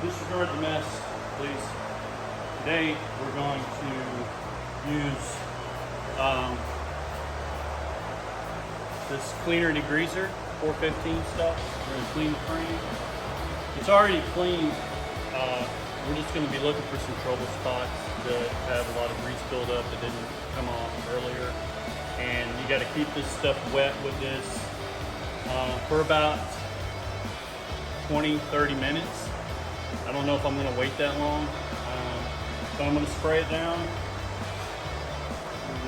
disregard the mess, please. Today we're going to use this cleaner degreaser, 415 stuff. We're going to clean the frame. It's already clean. We're just going to be looking for some trouble spots that have a lot of grease buildup that didn't come off earlier. And you got to keep this stuff wet with this for about 20-30 minutes. I don't know if I'm going to wait that long, so I'm going to spray it down. I'm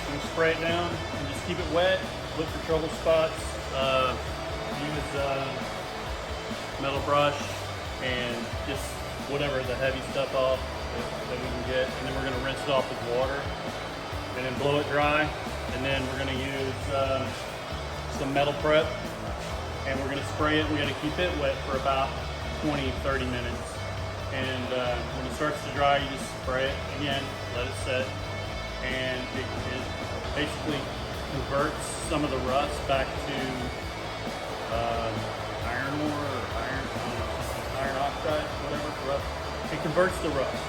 going to spray it down and just keep it wet. Look for trouble spots. Use metal brush and just whatever the heavy stuff off that we can get, and then we're going to rinse it off with water and then blow it dry, and then we're going to use some metal prep, and we're going to spray it. We're going to keep it wet for about 20-30 minutes, and when it starts to dry, you just spray it again, let it set, and it basically converts some of the rust back to iron ore or iron oxide, whatever, rust. It converts the rust,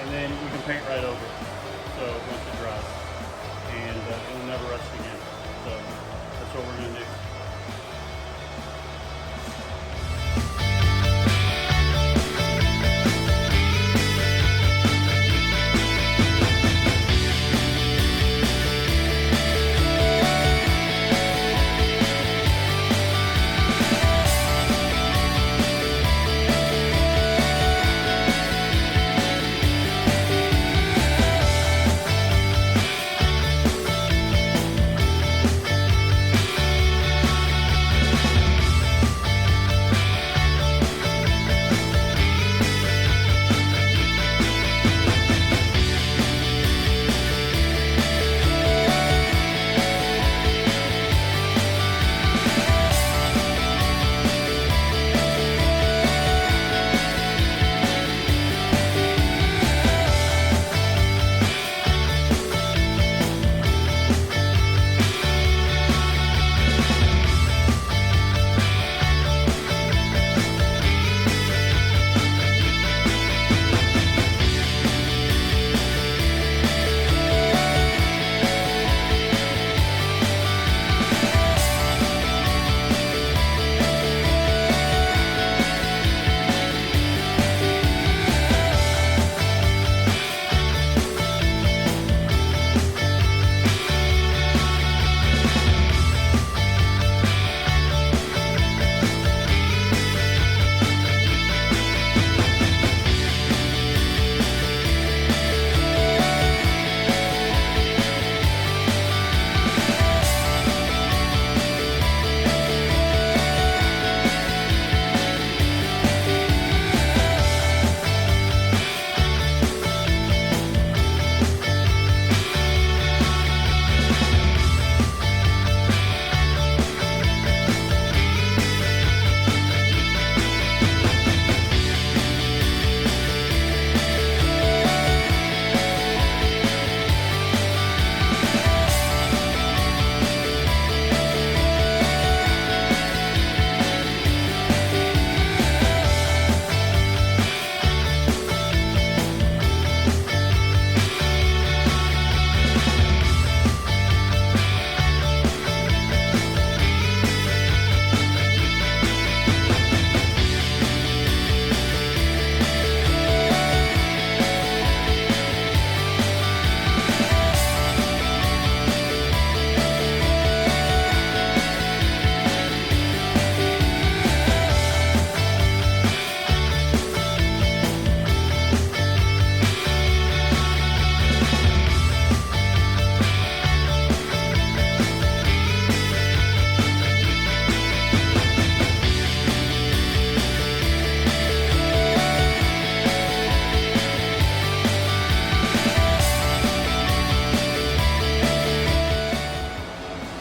and then you can paint right over it. So once it dries, and it'll never rust again. So that's what we're going to do.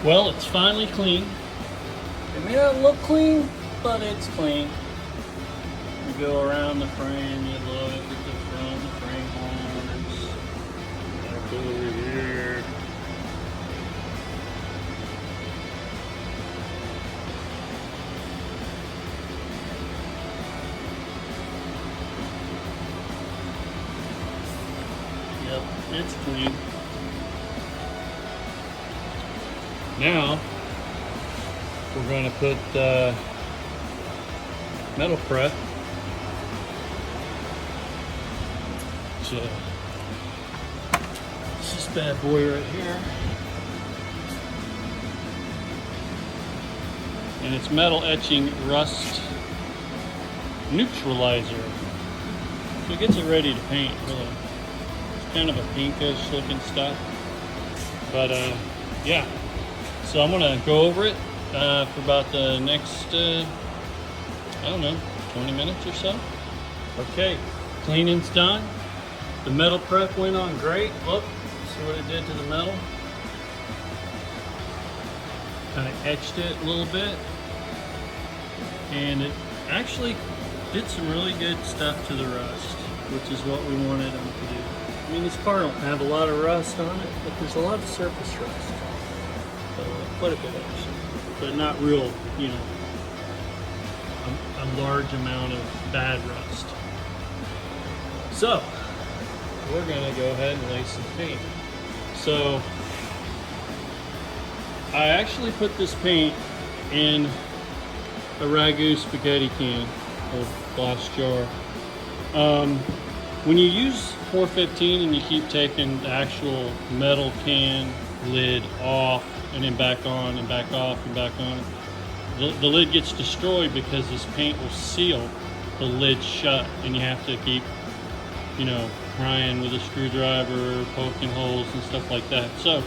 Well, it's finally clean. It may not look clean, but it's clean. You go around the frame, you look at the front, the frame arms, back over here. It's clean. Now we're going to put metal prep. So this is bad boy right here, and it's metal etching rust neutralizer. So it gets it ready to paint. Really, it's kind of a pinkish looking stuff, but yeah. So I'm gonna go over it for about the next, I don't know, 20 minutes or so. Okay, cleaning's done. The metal prep went on great. Look, see what it did to the metal. Kind of etched it a little bit. And it actually did some really good stuff to the rust, which is what we wanted them to do. I mean, this car don't have a lot of rust on it, but there's a lot of surface rust. Quite a bit actually, but not real, you know, a large amount of bad rust. So we're gonna go ahead and lay some paint. So I actually put this paint in a ragu spaghetti can or glass jar. When you use 415 and you keep taking the actual metal can lid off and then back on and back off and back on, the lid gets destroyed because this paint will seal the lid shut, and you have to keep, you know, prying with a screwdriver, poking holes and stuff like that. So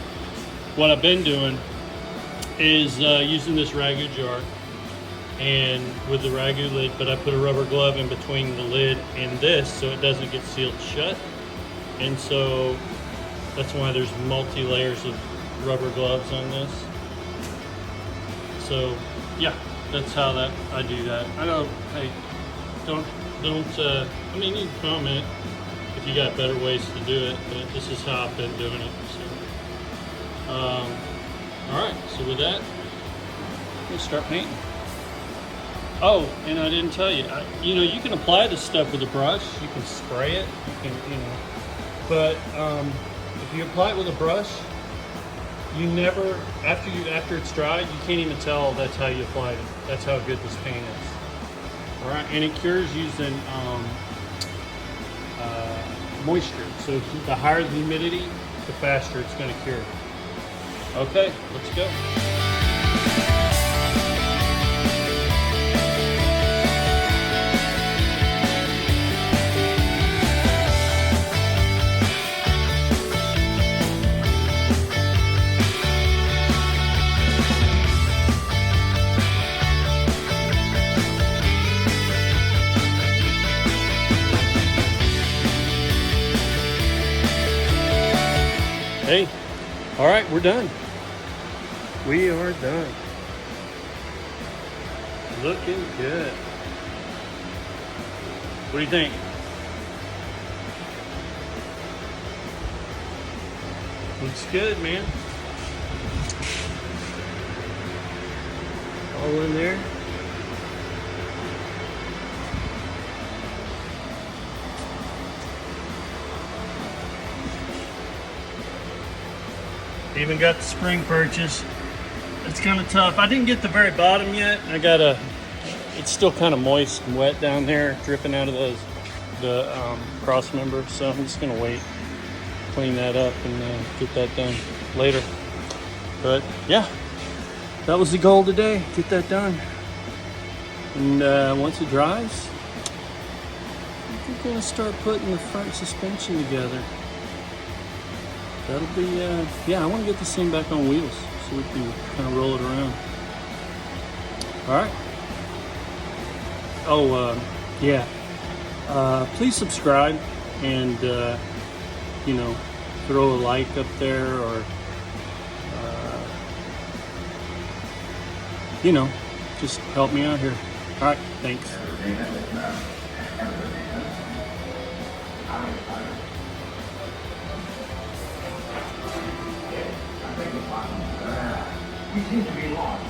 what I've been doing is using this ragu jar and with the ragu lid, but I put a rubber glove in between the lid and this so it doesn't get sealed shut. And so that's why there's multi-layers of rubber gloves on this. So yeah, that's how that I do that. I know, hey, don't I mean, you can comment if you got better ways to do it, but this is how I've been doing it. So all right, so with that, we'll start painting. Oh, and I didn't tell you, you know, you can apply this stuff with a brush, you can spray it, you can, you know, but if you apply it with a brush, you never, after it's dried, you can't even tell that's how you applied it. That's how good this paint is. All right, and it cures using moisture. So the higher the humidity, the faster it's going to cure. Okay, let's go. Hey, all right, we're done. We are done. Looking good. What do you think? Looks good, man. All in there. Even got the spring purchase. It's kind of tough. I didn't get the very bottom yet. It's still kind of moist and wet down there, dripping out of the cross member. So I'm just gonna wait, clean that up, and get that done later. But yeah, that was the goal today. Get that done. And once it dries, we're gonna start putting the front suspension together. That'll be, yeah, I want to get this thing back on wheels so we can kind of roll it around. All right. Oh, yeah. Please subscribe and, you know, throw a like up there, or, you know, just help me out here. All right, thanks. You seem to be lost.